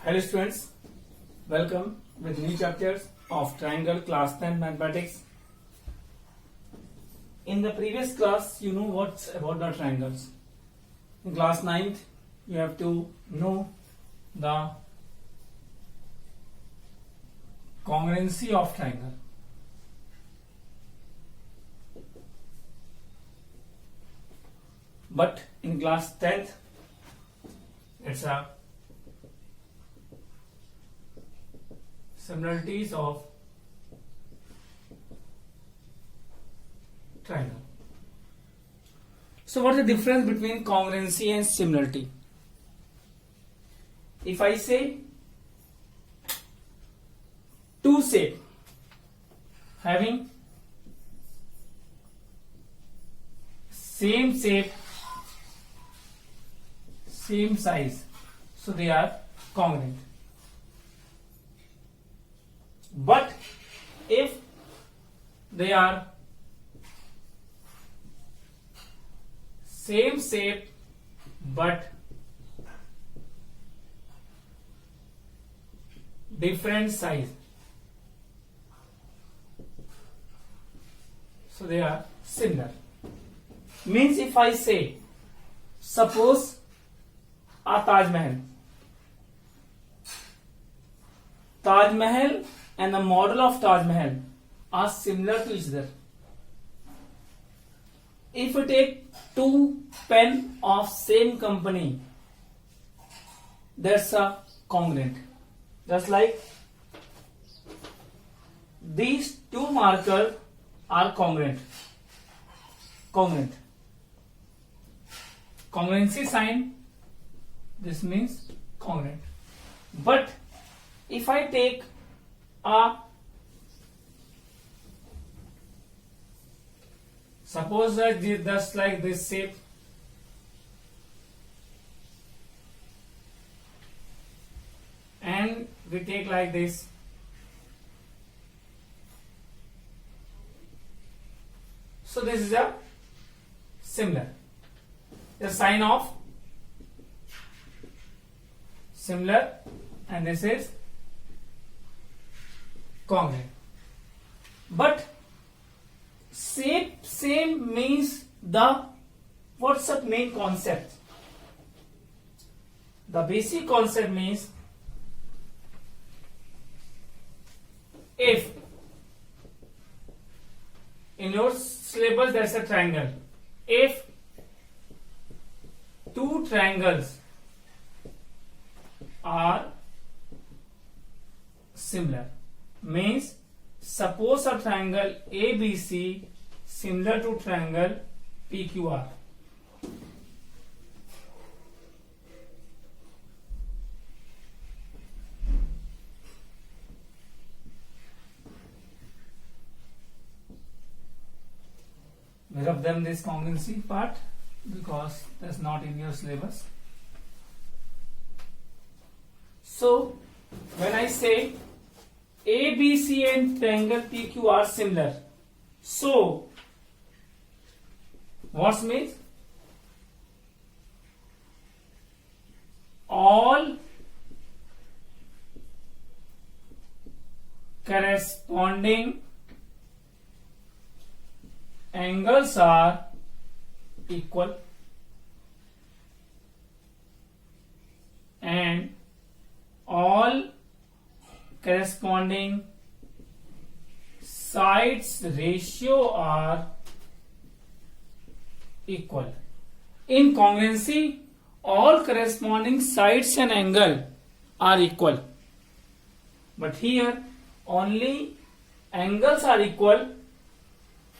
Hello students, welcome with new chapters of Triangle Class 10 Mathematics. In the previous class, you know what's about the triangles. In class 9th, you have to know the congruency of triangle. But in class 10th, it's a similarities of triangle. So what is the difference between congruency and similarity? If I say two shape having same shape, same size, so they are congruent. But if they are same shape but different size, so they are similar. Means if I say, suppose a Taj Mahal and the model of Taj Mahal are similar to each other. If we take two pen of same company, that's a congruent. Just like these two markers are congruent. Congruency sign, this means congruent. But if I take suppose that just like this shape, and we take like this, so this is a similar, the sign of similar, and this is congruent. But same means what's the main concept? The basic concept means if in your syllabus there's a triangle, if two triangles are similar, means suppose a triangle ABC similar to triangle PQR. We have done this congruency part because that's not in your syllabus. So when I say ABC and triangle PQ are similar, so what means? All corresponding angles are equal and all corresponding sides ratio are equal. In congruency, all corresponding sides and angle are equal, but here only angles are equal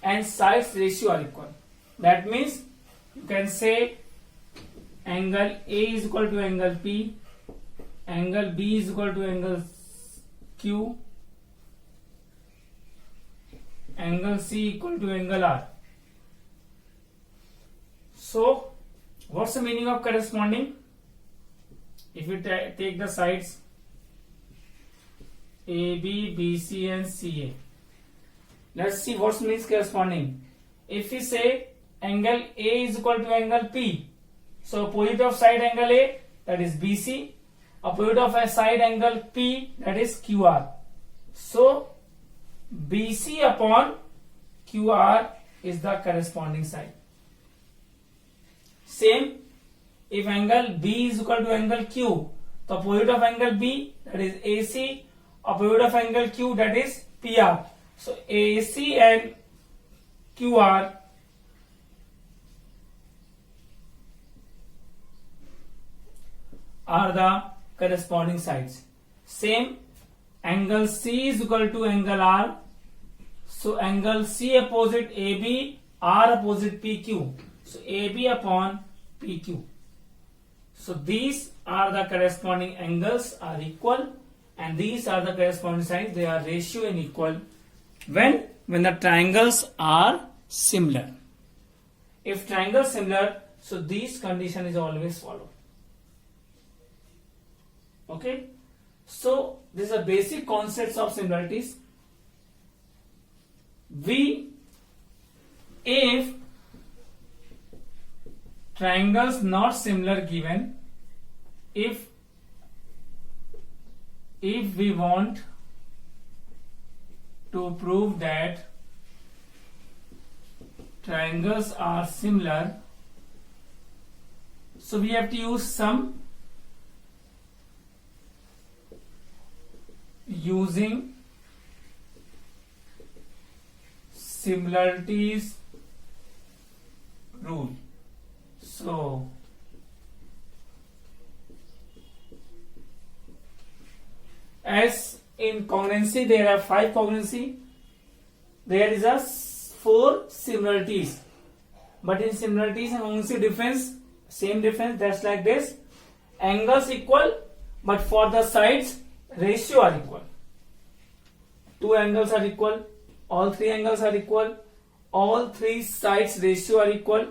and sides ratio are equal. That means you can say angle A is equal to angle P, angle B is equal to angle Q, angle C equal to angle R. So what's the meaning of corresponding? If you take the sides AB, BC and CA, let's see what means corresponding. If we say angle A is equal to angle P, so opposite of side angle A, that is BC, opposite of a side angle P, that is QR. So BC upon QR is the corresponding side. Same, if angle B is equal to angle Q, the opposite of angle B, that is AC, opposite of angle Q, that is PR. So AC and QR are the corresponding sides. Same, angle C is equal to angle R. So angle C opposite AB, R opposite PQ. So AB upon PQ. So these are the corresponding angles are equal, and these are the corresponding sides. They are ratio and equal when the triangles are similar. If triangles similar, so this condition is always followed. Okay, so these are basic concepts of similarities. If triangles not similar given, if we want to prove that triangles are similar, so we have to use some using similarities rule. So as in congruency there are 5 congruency, there is a 4 similarities, but in similarities and congruency difference, same difference, that's like this: angles equal, but for the sides ratio are equal. 2 angles are equal, all 3 angles are equal, all 3 sides ratio are equal,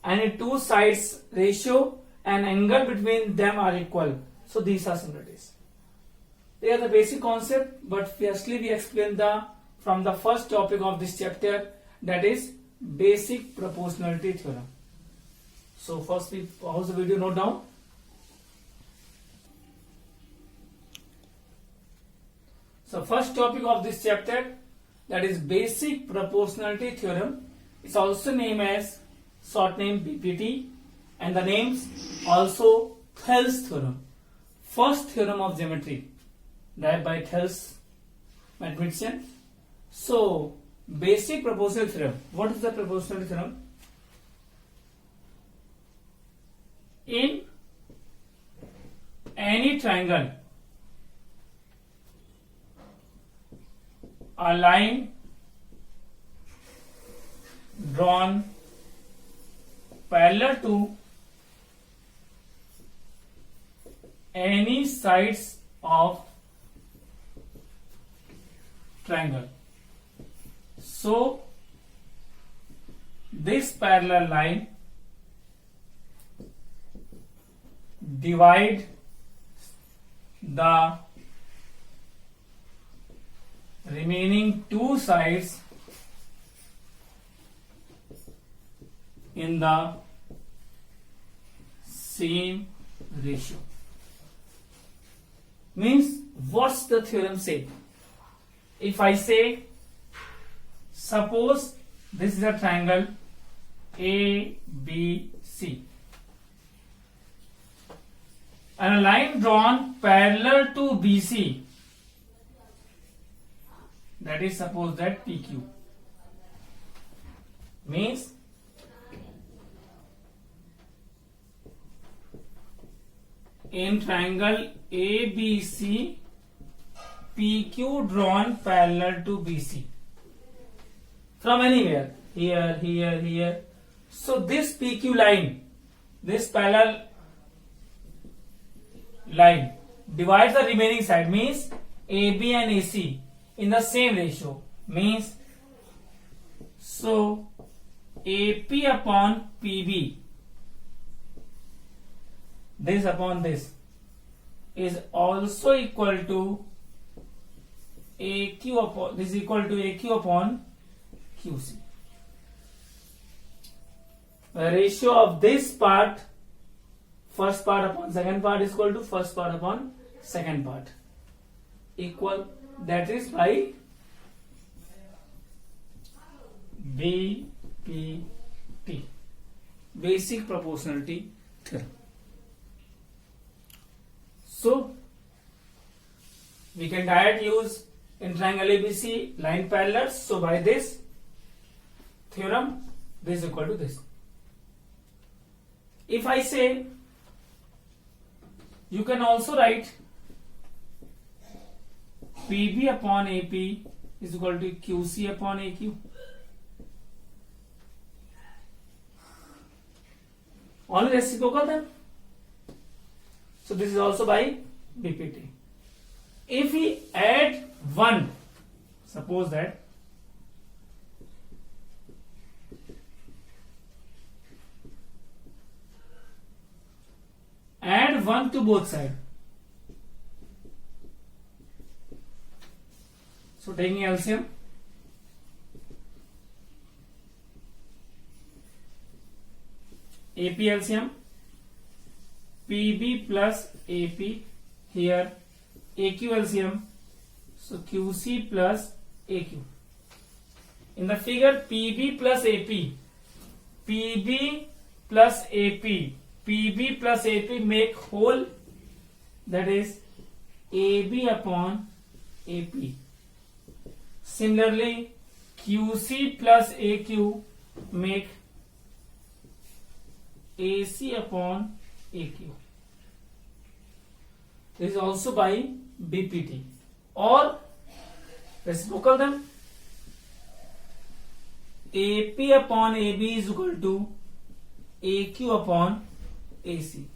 and in 2 sides ratio and angle between them are equal. So these are similarities. They are the basic concept, but firstly we explain from the first topic of this chapter, that is basic proportionality theorem. So first we pause the video, note down. So first topic of this chapter, that is basic proportionality theorem. It's also named as short name BPT, and the names also Thales theorem, first theorem of geometry derived by Thales mathematician. So basic proportionality theorem. What is the proportionality theorem? In any triangle, a line drawn parallel to any sides of triangle. So this parallel line divide the remaining 2 sides in the same ratio. Means, what's the theorem say? If I say, suppose this is a triangle ABC, and a line drawn parallel to BC, that is, suppose that PQ, means in triangle ABC, PQ drawn parallel to BC from anywhere, here, here, here. So this PQ line, this parallel line divides the remaining side, means AB and AC in the same ratio, means so AP upon PB, this upon this, is also equal to AQ upon, this is equal to AQ upon QC. The ratio of this part first part upon second part is equal to first part upon second part. Equal, that is by BPT, basic proportionality theorem. So we can directly use in triangle ABC line parallels. So by this theorem, this is equal to this. If I say, you can also write PB upon AP is equal to QC upon AQ. Only reciprocal then. So this is also by BPT. If we add 1, suppose that add 1 to both sides. So taking LCM, AP LCM, PB plus AP, here AQ LCM, so QC plus AQ. In the figure, PB plus AP, PB plus AP, PB plus AP make whole, that is AB upon AP. Similarly, QC plus AQ make AC upon AQ. This is also by BPT. Or reciprocal then, AP upon AB is equal to AQ upon AC.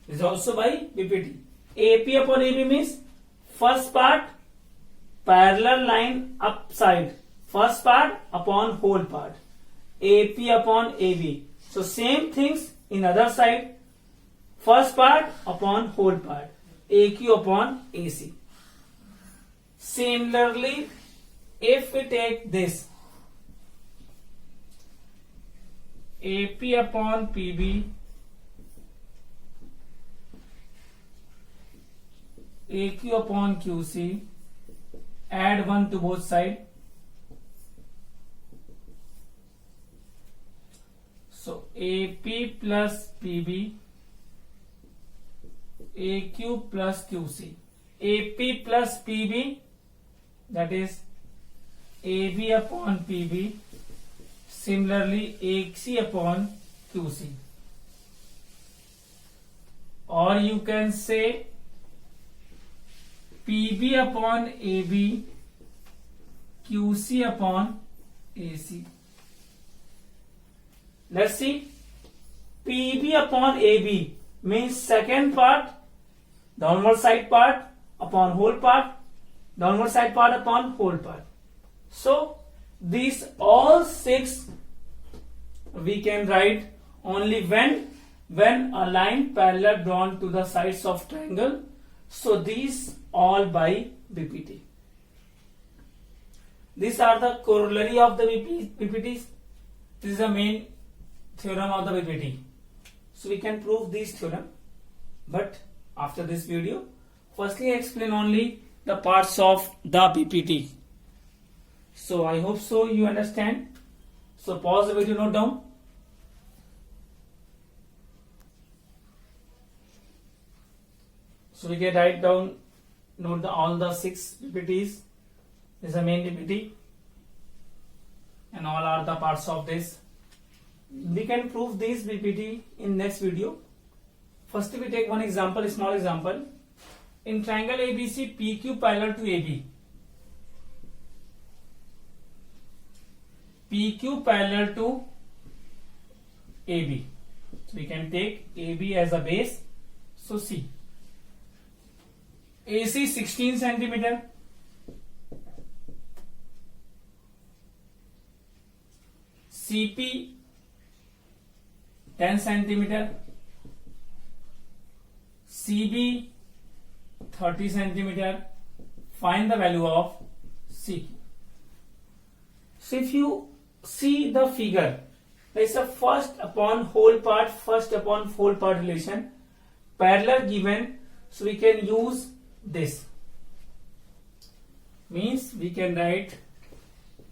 This is also by BPT. AP upon AB means first part parallel line upside, first part upon whole part, AP upon AB. So same things in other side, first part upon whole part, AQ upon AC. Similarly, if we take this AP upon PB, AQ upon QC, add 1 to both sides. So AP plus PB, AQ plus QC, AP plus PB, that is AB upon PB, similarly AC upon QC. Or you can say PB upon AB, QC upon AC. Let's see. PB upon AB means second part, downward side part upon whole part, downward side part upon whole part. So these all 6 we can write only when a line parallel drawn to the sides of triangle. So these all by BPT. These are the corollary of the BPTs. This is the main theorem of the BPT. So we can prove this theorem, but after this video, firstly I explain only the parts of the BPT. So I hope so you understand. So pause the video, note down. So we can write down, note all the 6 BPTs. This is the main BPT and all are the parts of this. We can prove this BPT in next video. First we take one example, a small example. In triangle ABC, PQ parallel to AB. PQ parallel to AB. So we can take AB as a base. So C. AC 16 centimeter. CP 10 centimeter. CB 30 centimeter. Find the value of CQ. So if you see the figure, there is a first upon whole part relation, parallel given, so we can use this. Means we can write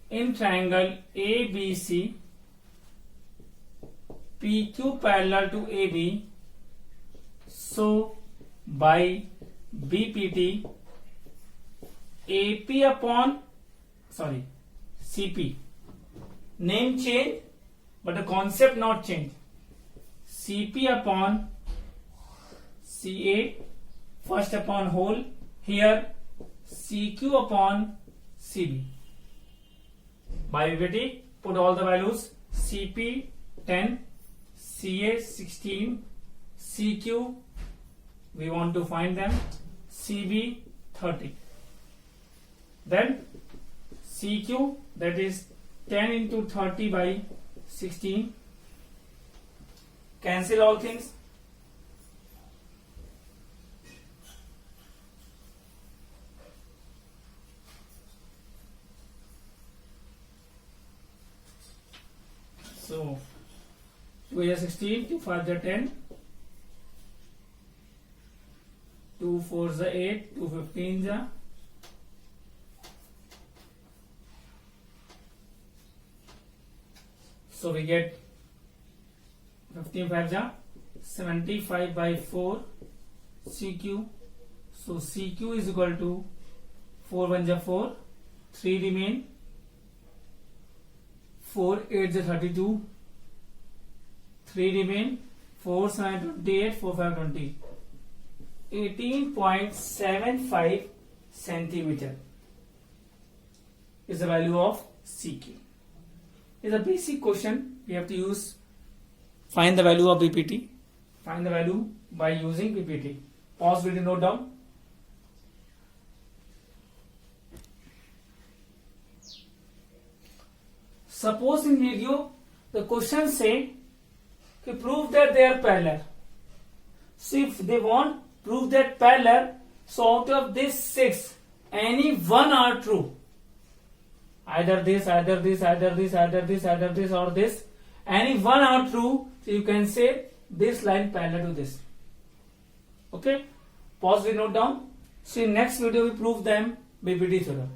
in triangle ABC, PQ parallel to AB, so by BPT, CP. Name change, but the concept not change. CP upon CA, first upon whole, here CQ upon CB. By BPT, put all the values. CP 10, CA 16, CQ we want to find them, CB 30. Then CQ, that is 10 into 30 by 16. Cancel all things. So 2 is 16, 2 5 is 10, 2 4 is 8, 2 15 is. So we get 15 5 is 75 by 4 CQ. So CQ is equal to 4 1 is 4, 3 remain, 4 8 is 32, 3 remain, 4 7 28, 4 5 20. 18.75 centimeter is the value of CQ. It's a basic question. We have to use, find the value of BPT. Find the value by using BPT. Pause video, note down. Suppose in video the question say to prove that they are parallel. So if they want prove that parallel, so out of this 6, any one are true. Either this, either this, either this, either this, either this, or this. Any one are true, so you can say this line parallel to this. Okay? Pause, we note down. See, next video we prove them BPT theorem.